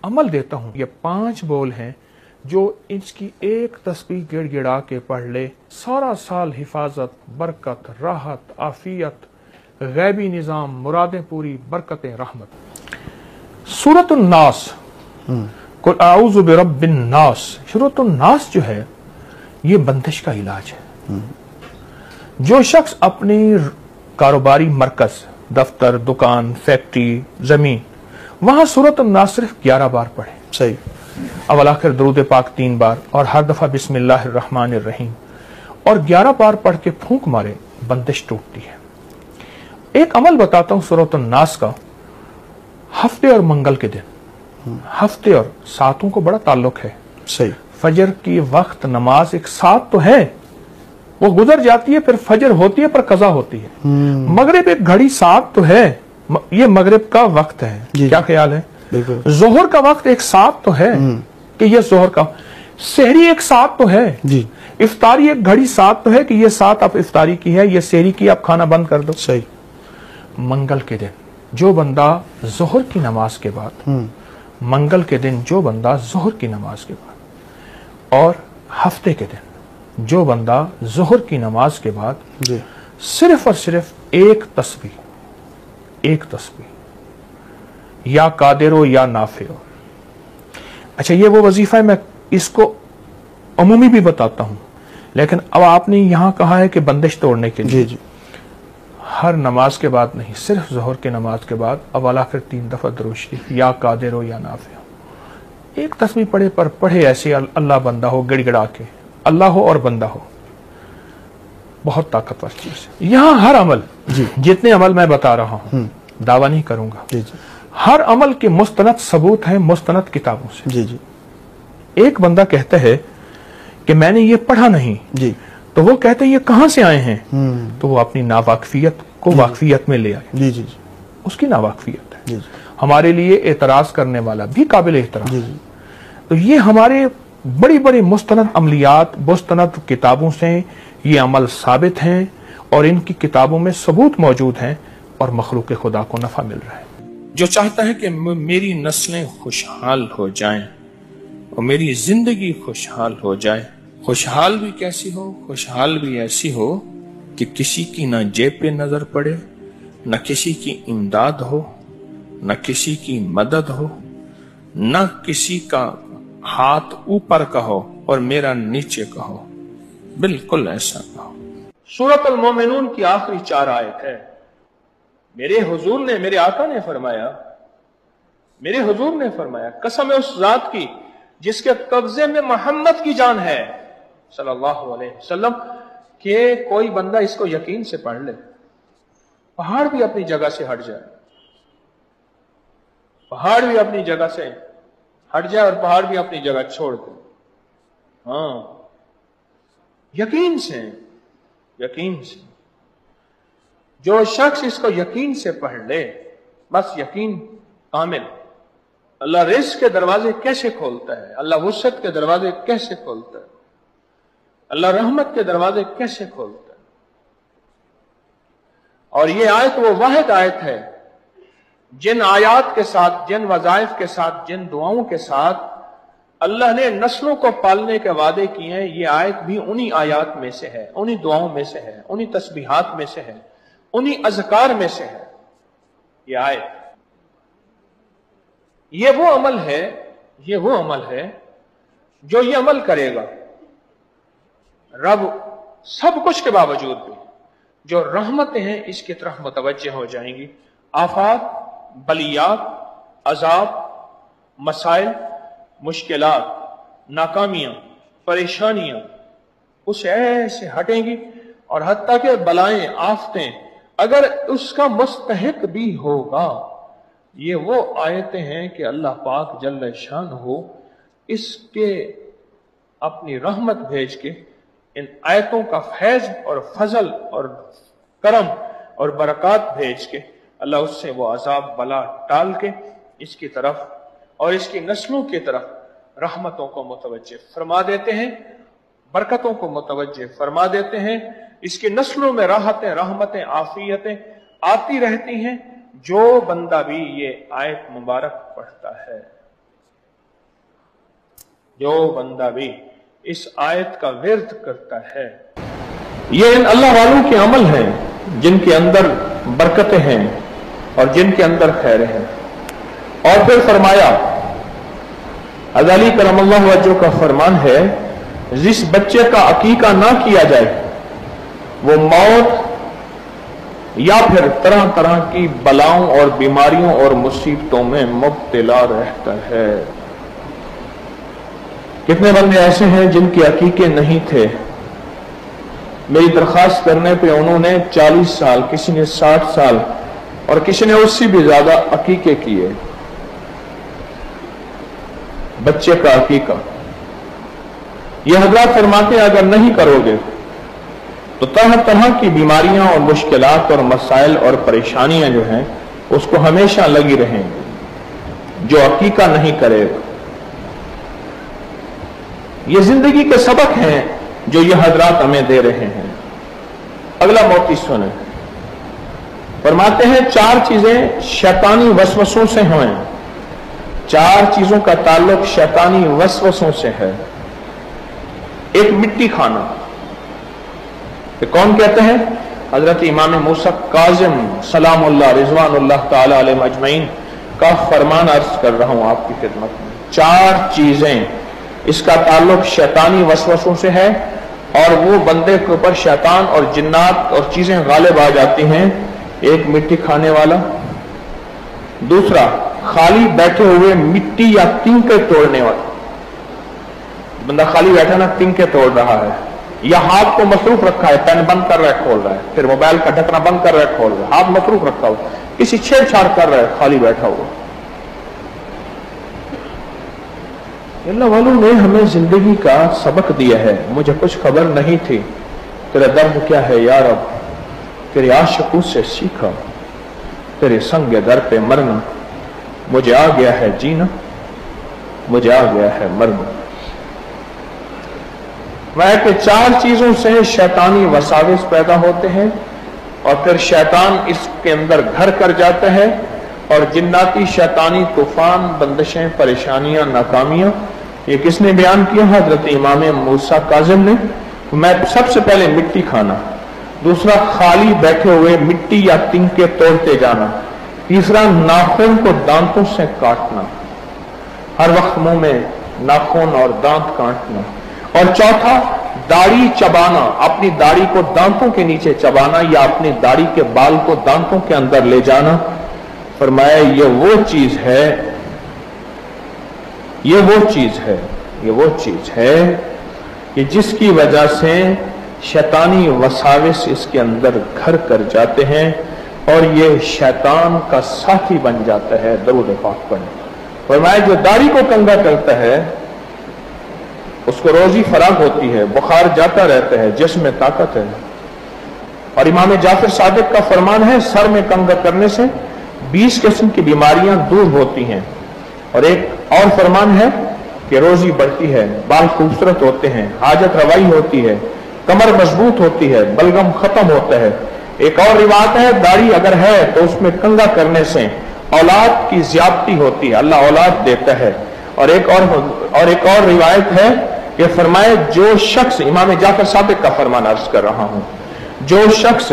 अमल देता हूँ। ये 5 बोल हैं जो इसकी एक तस्बीह गिड़गिड़ा के पढ़ ले, सारा साल हिफाजत, बरकत, राहत, आफियत, गैबी निज़ाम, मुरादें पूरी, बरकतें, रहमत। सूरतुन नास, कुल आऊज़ु बिरब्बिन नास। सूरतुन नास जो है ये बंदिश का इलाज है। जो शख्स अपनी कारोबारी मरकज, दफ्तर, दुकान, फैक्ट्री, जमीन, वहां सूरतुन नास सिर्फ 11 बार पढ़े। सही। अवल आखिर दरूद पाक 3 बार और हर दफा बिस्मिल्लाहिर्रहमानिर्रहीम और 11 बार पढ़ के फूंक मारे, बंदिश टूटती है। एक अमल बताता हूं सूरतुन नास का। हफ्ते और मंगल के दिन, हफ्ते और सातों को बड़ा ताल्लुक है। सही। फजर की वक्त नमाज एक साथ तो है, वो गुजर जाती है, फिर फजर होती है पर कजा होती है। मगरिब एक घड़ी साथ तो है, ये मगरिब का वक्त है। क्या ख्याल है? जोहर का वक्त एक साथ तो है कि ये जोहर का, सहरी एक साथ तो है जी, इफ्तारी एक घड़ी साथ तो है कि ये साथ अब इफ्तारी की है, ये सहरी की, अब खाना बंद कर दो। सही। मंगल के दिन जो बंदा जोहर की नमाज के बाद, मंगल के दिन जो बंदा जोहर की नमाज के बाद, और हफ्ते के दिन जो बंदा जोहर की नमाज के बाद जी, सिर्फ और सिर्फ एक तस्बीह या कादिरो या नाफिओ। अच्छा, ये वो वजीफा है, मैं इसको अमूमी भी बताता हूं, लेकिन अब आपने यहां कहा है कि बंदिश तोड़ने के लिए। जी। हर नमाज के बाद नहीं, सिर्फ जोहर की नमाज के बाद अव्वल आखिर 3 दफा दुरूद शरीफ या कादिरो या नाफिओ। एक तस्बीह पढ़े, पर पढ़े ऐसे अल्लाह बंदा हो, गिड़गिड़ा के, अल्लाह हो और बंदा हो। बहुत ताकतवर चीज है। यहां हर अमल जी, जितने अमल मैं बता रहा हूं, दावा नहीं करूंगा जी, हर अमल के मुस्तनद सबूत हैं मुस्तनद किताबों से। जी जी। एक बंदा कहता है कि मैंने ये पढ़ा नहीं जी, तो वो कहते हैं ये कहां से आए हैं, तो वो अपनी नावाकफियत को वाकफियत में ले आए। जी जी जी। उसकी नावाकफियत है। जी जी। हमारे लिए एतराज करने वाला भी काबिल एहतराम। जी जी। तो ये हमारे बड़ी बड़ी मुस्तनद अमलियात, मुस्तनद किताबों से ये अमल साबित हैं और इनकी किताबों में सबूत मौजूद हैं और मखलूक खुदा को नफा मिल रहा है। जो चाहता है कि मेरी नस्लें खुशहाल हो जाएं और मेरी जिंदगी खुशहाल हो जाए, खुशहाल भी कैसी हो, खुशहाल भी ऐसी हो कि किसी की ना जेब पे नजर पड़े, न किसी की इमदाद हो, न किसी की मदद हो, न किसी का हाथ ऊपर का हो और मेरा नीचे का हो, बिल्कुल ऐसा ना हो। सूरत अल मोमिनून की आखिरी 4 आयत है। मेरे हुजूर ने, मेरे आका ने फरमाया, मेरे हुजूर ने फरमाया, कसम है उस जात की जिसके कब्जे में मोहम्मद की जान है सल्लल्लाहु अलैहि वसल्लम, कि कोई बंदा इसको यकीन से पढ़ ले, पहाड़ भी अपनी जगह से हट जाए, पहाड़ भी अपनी जगह से हट जाए और पहाड़ भी अपनी जगह छोड़ दे। हाँ, यकीन से, यकीन से। जो शख्स इसको यकीन से पढ़ ले, बस यकीन कामिल। अल्लाह रिज़्क़ के दरवाजे कैसे खोलता है, अल्लाह वुसअत के दरवाजे कैसे खोलता है, अल्लाह रहमत के दरवाजे कैसे खोलता है। और ये आयत वो वाहिद आयत है जिन आयात के साथ, जिन वज़ाइफ के साथ, जिन दुआओं के साथ अल्लाह ने नस्लों को पालने के वादे किए हैं। ये आयत भी उन्हीं आयात में से है, उन्हीं दुआओं में से है, उन्हीं तस्बीहात में से है, उन्हीं अज़कार में से है। ये आयत, ये वो अमल है, ये वो अमल है जो ये अमल करेगा, रब सब कुछ के बावजूद भी जो रहमतें हैं इसकी तरफ मुतवज्जे हो जाएंगी। आफात, बलियात, अजाब, मसाइल, मुश्किलात, नाकामियां, परेशानियां उसे ऐसे हटेंगी, और हत्ता के बलाएं, आफतें अगर उसका मुस्तहिक भी होगा। ये वो आयतें हैं कि अल्लाह पाक जल्ल शान हो इसके अपनी रहमत भेज के इन आयतों का फैज और फजल और करम और बरकत भेज के अल्लाह उससे वो अजाब बला टाल के इसकी तरफ और इसकी नस्लों की तरफ रहमतों को मुतवज्जे फरमा देते हैं, बरकतों को मुतवज्जे फरमा देते हैं। इसकी नस्लों में राहतें, रहमतें, आफियतें आती रहती हैं जो बंदा भी ये आयत मुबारक पढ़ता है। जो बंदा भी इस आयत का विर्द करता है, ये इन अल्लाह वालों के अमल हैं जिनके अंदर बरकतें हैं और जिनके अंदर खैर हैं। और फिर फरमाया, हज़रत अली करमल्लाहु वजहू का फरमान है, जिस बच्चे का अकीका ना किया जाए वो मौत या फिर तरह तरह की बलाओं और बीमारियों और मुसीबतों में मुब्तला रहता है। कितने बंदे ऐसे हैं जिनके अकीके नहीं थे, मेरी दरखास्त करने पे उन्होंने 40 साल, किसी ने 60 साल और किसी ने उससे भी ज्यादा अकीके किए। बच्चे का अकीका, ये हजरत फरमाते हैं अगर नहीं करोगे तो तरह तरह की बीमारियां और मुश्किलात और मसाइल और परेशानियां जो हैं उसको हमेशा लगी रहेंगी जो अकीका नहीं करेगा। ये जिंदगी के सबक हैं जो ये हजरात हमें दे रहे हैं। अगला मोती सुने, फरमाते हैं 4 चीजें शैतानी वसवसों से हैं। 4 चीजों का ताल्लुक शैतानी वसवसों से है। एक, मिट्टी खाना। तो कौन कहते हैं? हजरत इमाम मूसा काजिम सलामुल्लाह रिजवानुल्लाह ताला अलैहि अजमईन का फरमान अर्ज कर रहा हूं आपकी खिदमत में। 4 चीजें, इसका ताल्लुक शैतानी वसवसों से है और वो बंदे के ऊपर शैतान और जिन्नात और चीजें गालिब आ जाती हैं। एक, मिट्टी खाने वाला। दूसरा, खाली बैठे हुए मिट्टी या तिनके तोड़ने वाला। बंदा खाली बैठा ना, तिनके तोड़ रहा है या हाथ को मसरूफ रखा है, पेन बंद कर रहा है खोल रहा है, फिर मोबाइल का ढकना बंद कर रहा है खोल रहा है, हाथ मसरूफ रखा हुआ, किसी छेड़छाड़ कर रहा है खाली बैठा हुआ। अल्लाह वालों ने हमें जिंदगी का सबक दिया है। मुझे कुछ खबर नहीं थी, तेरा दर्द क्या है यार, अब तेरे आशिकों से सीखा, तेरे संग दर पे मरना, मुझे आ गया है जीना, मुझे आ गया है मरना। वह कि 4 चीजों से शैतानी वसाविस पैदा होते हैं और फिर शैतान इसके अंदर घर कर जाता है और जिन्नाती शैतानी तूफान, बंदिशें, परेशानियां, नाकामियां, ये किसने बयान किया? हजरत इमाम मूसा काजिम ने। मैं सबसे पहले मिट्टी खाना, दूसरा खाली बैठे हुए मिट्टी या तिनके तोड़ते जाना, तीसरा नाखून को दांतों से काटना, हर वक्त मुंह में नाखून और दांत काटना, और चौथा दाढ़ी चबाना, अपनी दाढ़ी को दांतों के नीचे चबाना या अपनी दाढ़ी के बाल को दांतों के अंदर ले जाना। फरमाया ये वो चीज है, ये वो चीज है, ये वो चीज है कि जिसकी वजह से शैतानी वसाविस इसके अंदर घर कर जाते हैं और ये शैतान का साथी बन जाता है। दरूद पाक पढ़ें। फरमाया जो दाढ़ी को कंगा करता है उसको रोजी फराग होती है, बुखार जाता रहता है, जिस्म में ताकत है। और इमाम जाफर सादिक का फरमान है, सर में कंगा करने से 20 किस्म की बीमारियां दूर होती हैं। और एक और फरमान है कि रोजी बढ़ती है, बाल खूबसूरत होते हैं, हाजत रवाई होती है, कमर मजबूत होती है, बलगम खत्म होता है। एक और रिवायत है, दाढ़ी अगर है तो उसमें कंगा करने से औलाद की ज्यादती होती है, अल्लाह औलाद देता है। और एक और रिवायत है कि फरमाए जो शख्स, इमाम जाफर सादिक का फरमान अर्ज कर रहा हूं, जो शख्स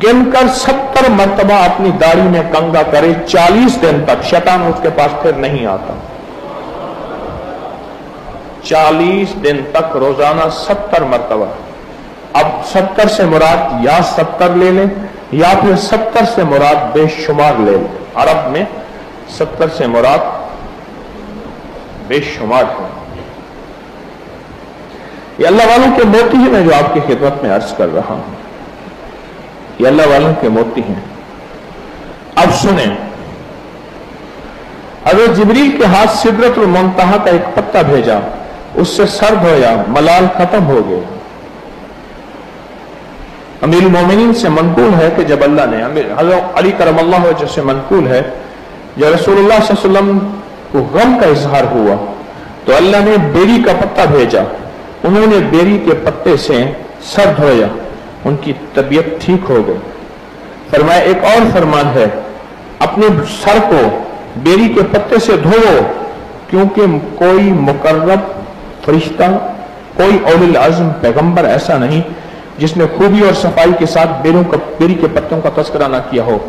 गिनकर 70 मरतबा अपनी दाढ़ी में कंगा करे 40 दिन तक, शैतान उसके पास फिर नहीं आता। 40 दिन तक रोजाना 70 मरतबा। अब 70 से मुराद या 70 ले लें या फिर 70 से मुराद बेशुमार ले लें। अरब में 70 से मुराद बेशुमार है। ये अल्लाह वालों के मोती हैं, मैं जो आपकी खिदमत में अर्ज कर रहा हूं, ये अल्लाह वालों के मोती हैं। अब सुने, हज़रत जिब्रील के हाथ सिदरतुल मुंतहा का एक पत्ता भेजा, उससे सर धोया, मलाल खत्म हो गए। अमीरुल मोमिनीन से मनकूल है कि जब अल्लाह ने, हज़रत अली करमल्लाहु वजहू से मनकूल है, जब रसूलुल्लाह सल्लल्लाहु अलैहि वसल्लम को गम का इजहार हुआ तो अल्लाह ने बेरी का पत्ता भेजा, उन्होंने बेरी के पत्ते से सर धोया, उनकी तबीयत ठीक हो गई। फरमाया एक और फरमान है, अपने सर को बेरी के पत्ते से धोवो क्योंकि कोई मुकर्रब फरिश्ता, कोई औलिल आज़म पैगंबर ऐसा नहीं जिसने खूबी और सफाई के साथ बेरी के पत्तों का तस्करा ना किया हो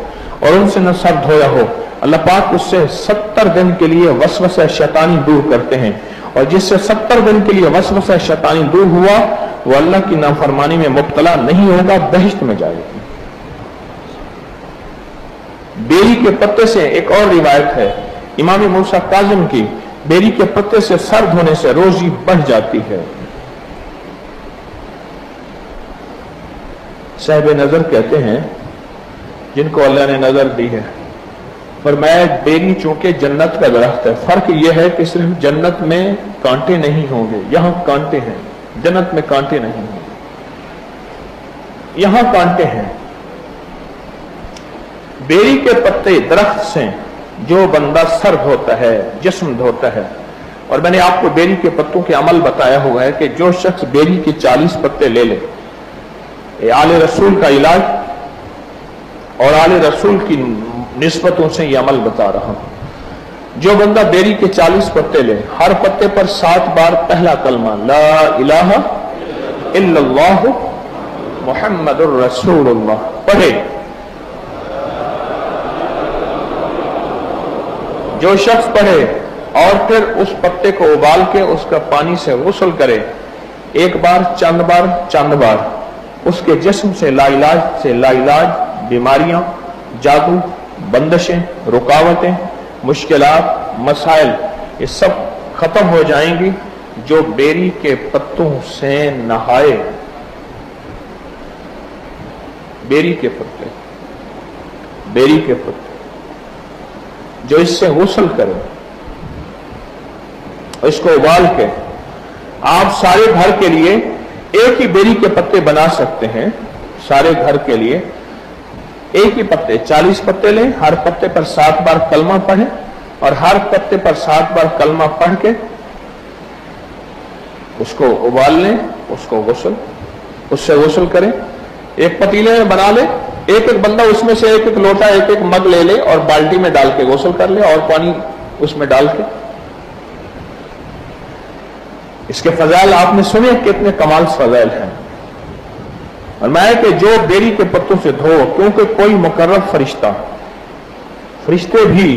और उनसे न सर धोया हो। अल्लाह पाक उससे 70 दिन के लिए वसवसा शैतानी दूर करते हैं, और जिससे 70 दिन के लिए वसवसा शैतानी दूर हुआ वो अल्लाह की नाफरमानी में मुब्तला नहीं होगा, बहिश्त में जाएगा। बेरी के पत्ते से एक और रिवायत है इमाम मूसा काज़िम की, बेरी के पत्ते से सर धोने से रोजी बढ़ जाती है। साहिब नजर कहते हैं जिनको अल्लाह ने नजर दी है, फरमाया बेरी चूंकि जन्नत का दरख्त है, फर्क यह है कि सिर्फ जन्नत में कांटे नहीं होंगे, यहां कांटे हैं, जन्नत में कांटे नहीं होंगे, यहां कांटे हैं। बेरी के पत्ते दरख्त से जो बंदा सर धोता है, जिस्म धोता है, और मैंने आपको बेरी के पत्तों के अमल बताया हुआ है कि जो शख्स बेरी के 40 पत्ते ले ले, आले रसूल का इलाज और आले रसूल की निस्बतों से यह अमल बता रहा हूं। जो बंदा बेरी के 40 पत्ते ले, हर पत्ते पर 7 बार पहला कलमा ला इलाहा इल्लल्लाह मुहम्मदुर रसूलुल्लाह पढ़े, जो शख्स पढ़े और फिर उस पत्ते को उबाल के उसका पानी से गुस्ल करे, एक बार चंद बार, उसके जिस्म से लाइलाज बीमारियां, जादू, बंदिशें, रुकावटें, मुश्किलात, मसाइल ये सब खत्म हो जाएंगी। जो बेरी के पत्तों से नहाए, बेरी के पत्ते जो इससे गुस्ल करे, इसको उबाल के आप सारे घर के लिए एक ही बेरी के पत्ते बना सकते हैं। सारे घर के लिए एक ही पत्ते, 40 पत्ते लें, हर पत्ते पर 7 बार कलमा पढ़ें और हर पत्ते पर 7 बार कलमा पढ़ के उसको उबाल लें, उससे गुस्ल करें। एक पतीले में बना ले, एक बंदा उसमें से एक लोटा, एक मग ले ले और बाल्टी में डाल के गुस्ल कर ले, और पानी उसमें डाल के। इसके फजाइल आपने सुने, कितने कमाल फजाइल हैं। और मैं कि जो बेरी के पत्तों से धो, क्योंकि कोई मुकर्रब फरिश्ते भी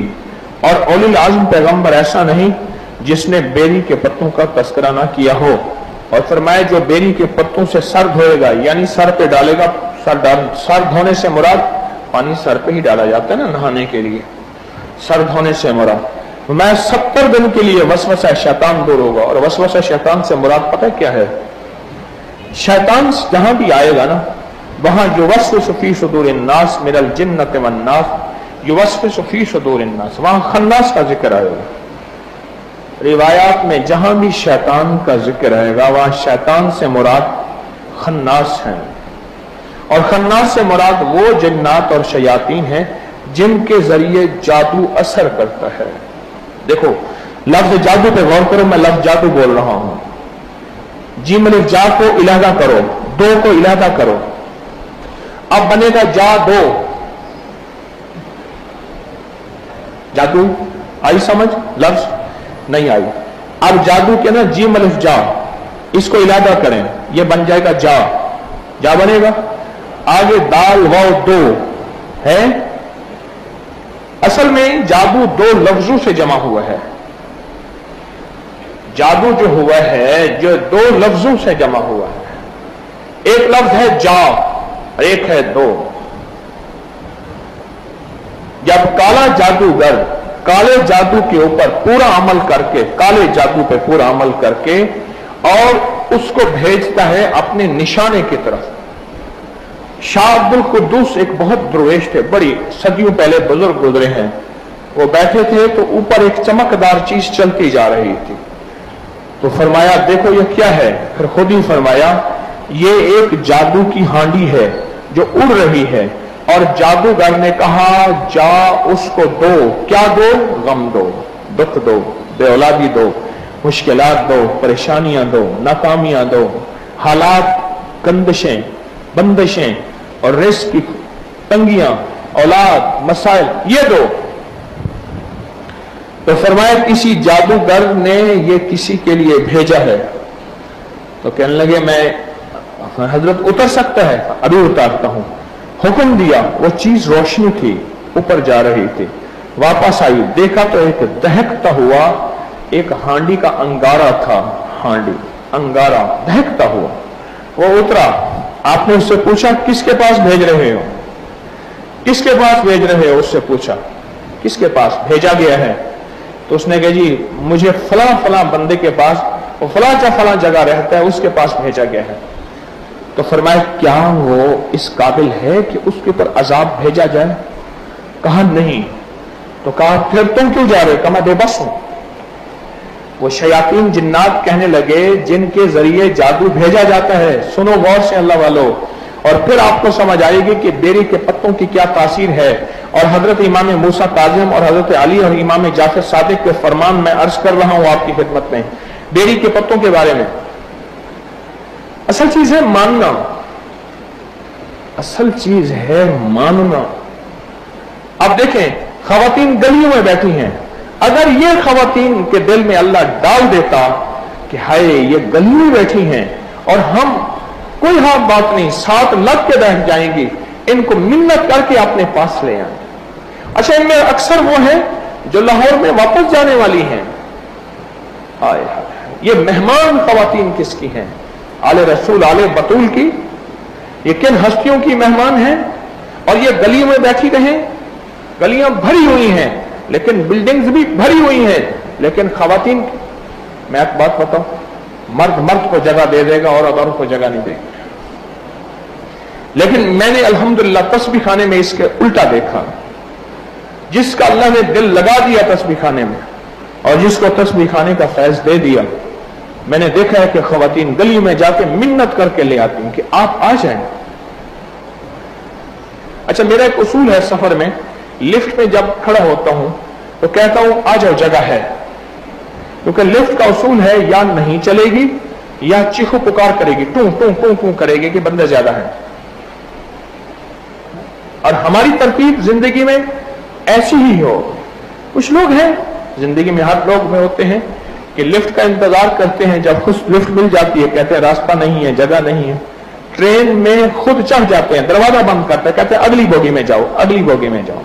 और औलिल आज़म पैगंबर ऐसा नहीं जिसने बेरी के पत्तों का तस्करा ना किया हो। और फरमाया जो बेरी के पत्तों से सर धोएगा, यानी सर पे डालेगा, सर धोने से मुराद पानी सर पे ही डाला जाता है ना नहाने के लिए, सर धोने से मुराद मैं 70 दिन के लिए वसवसा शैतान दूर होगा। और वसवसा शैतान से मुराद पता है क्या है? शैतान जहां भी आएगा ना, वहां युवस्विसु फी सुदूरिन्नास मिनल जिन्नति वन्नास, युवस्विसु फी सुदूरिन्नास, वहां खन्नास का जिक्र आएगा। रिवायात में जहां भी शैतान का जिक्र आएगा वहां शैतान से मुराद खन्नास है, और खन्नास से मुराद वो जिन्नात और शयातीन हैं जिनके जरिए जादू असर करता है। देखो लफ्ज जादू पे गौर करो, मैं लफ्ज जादू बोल रहा हूं। जीम अलिफ जा को इलादा करो, दो को इलादा करो, अब बनेगा जा दो। जादू आई समझ? लफ्ज नहीं आई। अब जादू के ना जीम अलिफ जा, इसको इलादा करें, यह बन जाएगा जा बनेगा। आगे दाल वाव दो है, असल में जादू 2 लफ्जों से जमा हुआ है। जादू जो हुआ है जो 2 लफ्जों से जमा हुआ है। एक लफ्ज है जा, एक है दो। जब काला जादूगर काले जादू के ऊपर पूरा अमल करके, काले जादू पे पूरा अमल करके और उसको भेजता है अपने निशाने की तरफ। शाह अब्दुल कुद्दूस एक बहुत दुर्वेश थे, बड़ी सदियों पहले बुजुर्ग गुजरे हैं। वो बैठे थे तो ऊपर एक चमकदार चीज चलती जा रही थी, तो फरमाया देखो ये क्या है? फिर खुद ही फरमाया ये एक जादू की हांडी है जो उड़ रही है। और जादूगर ने कहा जा उसको दो। क्या दो? गम दो, दुख दो, बेऔलादी दो, मुश्किलात दो, परेशानियां दो, नाकामियां दो, हालात, कंदिशें, बंदिशें और रिस्क की तंगियां, औलाद, मसाइल, ये दो। تو फरमाया किसी जादूगर ने ये किसी के लिए भेजा है। तो कहने लगे मैं हजरत उतर सकता है, अभी उतारता हूं। हुक्म दिया, वो चीज रोशनी थी, ऊपर जा रही थी। वापस आई, देखा तो एक दहकता हुआ एक हांडी का अंगारा था, हांडी अंगारा दहकता हुआ। वो उतरा, आपने उससे पूछा किसके पास भेज रहे हो, किसके पास भेज रहे हो, उससे पूछा किसके पास भेजा गया है। तो उसने कहा जी मुझे फला फला बंदे के पास, वो फला जगह रहता है, उसके पास भेजा गया है। तो फरमाया क्या वो इस काबिल है कि उसके ऊपर अजाब भेजा जाए? कहा नहीं। तो कहा फिर तुम क्यों जा रहे हो? कहा मैं बेबस हूं। वो शयातीन जिन्नात कहने लगे जिनके जरिए जादू भेजा जाता है, सुनो गौर से अल्लाह वालों, और फिर आपको समझ आएगी कि बेरी के पत्तों की क्या तासीर है। और हजरत इमाम मूसा काज़िम और हजरत अली और इमाम जाफर सादिक के फरमान में अर्ज कर रहा हूं आपकी खिदमत में बेरी के पत्तों के बारे में। असल चीज है मानना, असल चीज है मानना। अब देखें, खवातीन गलियों में बैठी हैं, अगर ये खवातीन के दिल में अल्लाह डाल देता कि हाय ये गली में बैठी हैं और हम कोई हाथ बात नहीं, साथ लग के बैठ जाएंगी, इनको मिन्नत करके अपने पास ले आए। अच्छा, इनमें अक्सर वो है जो लाहौर में वापस जाने वाली हैं। हाय हाय, ये मेहमान खवातीन किसकी हैं? आले रसूल आले बतूल की, ये किन हस्तियों की मेहमान हैं? और ये गलियों में बैठी रहे, गलियां भरी हुई हैं, लेकिन बिल्डिंग्स भी भरी हुई हैं, लेकिन खवातीन, मैं एक बात बताऊं, मर्द मर्द को जगह दे देगा और औरत को जगह नहीं देगा। लेकिन मैंने अल्हम्दुलिल्लाह तस्बीह खाने में इसके उल्टा देखा। जिसका अल्लाह ने दिल लगा दिया तस्बीह खाने में और जिसको तस्बीह खाने का फैज दे दिया, मैंने देखा है कि खवातीन गली में जाके मिन्नत करके ले आती हैं कि आप आ जाएं। अच्छा, मेरा एक उसूल है सफर में, लिफ्ट में जब खड़ा होता हूं तो कहता हूं आ जाओ जगह है, क्योंकि लिफ्ट का उसूल है या नहीं चलेगी या चीखो पुकार करेगी, टू टू टू टू करेगी कि बंदे ज्यादा है। और हमारी तरकीब जिंदगी में ऐसी ही हो। कुछ लोग हैं जिंदगी में, हर लोग में होते हैं कि लिफ्ट का इंतजार करते हैं, जब खुद लिफ्ट मिल जाती है कहते हैं रास्ता नहीं है, जगह नहीं है। ट्रेन में खुद चढ़ जाते हैं, दरवाजा बंद करते हैं, कहते हैं अगली बोगी में जाओ, अगली बोगी में जाओ।